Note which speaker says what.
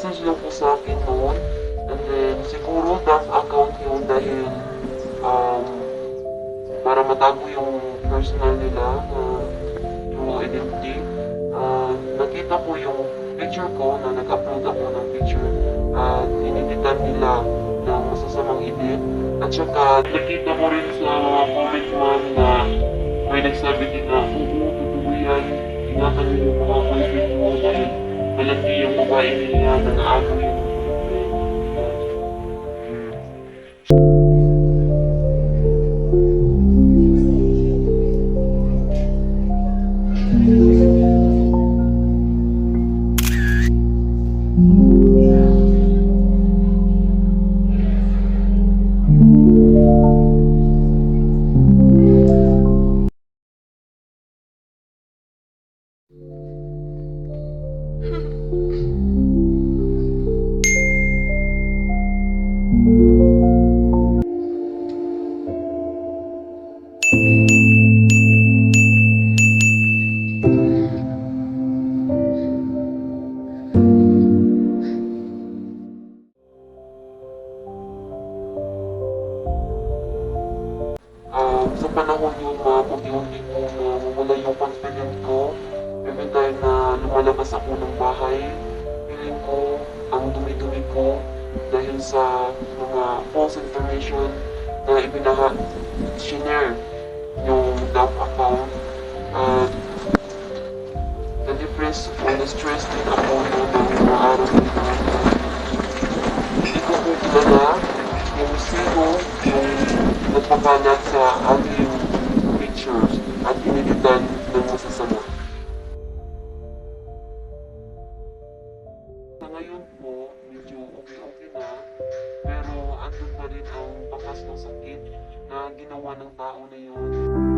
Speaker 1: nag-message lang po sa akin noon. And then, siguro bank account yun dahil um, para matago yung personal nila na true identity. Nakita ko yung picture ko na nag-upload ako ng picture at ineditan nila ng masasamang edit. At saka nakita ko rin sa mga comment man na may nagsabi din na, oo, totoo yan, ingatan niyo yung mga boyfriend mo dahil malaki yung babae nila na naano yung sa panahon yung unti-unti ko na mawala yung confidence ko. Every time na lumalabas ako ng bahay, feeling ko ang dumi-dumi ko dahil sa mga false information na sinare yung DAP account. At na-depress o na-stress din ako noon ng mga araw na ito. Hindi ko po kilala kung sino yung nagpakalat sa aking pictures at ineditan ng masasama. Sa ngayon po, medyo okay na, pero andun pa rin ang bakas ng sakit na ginawa ng tao na yun.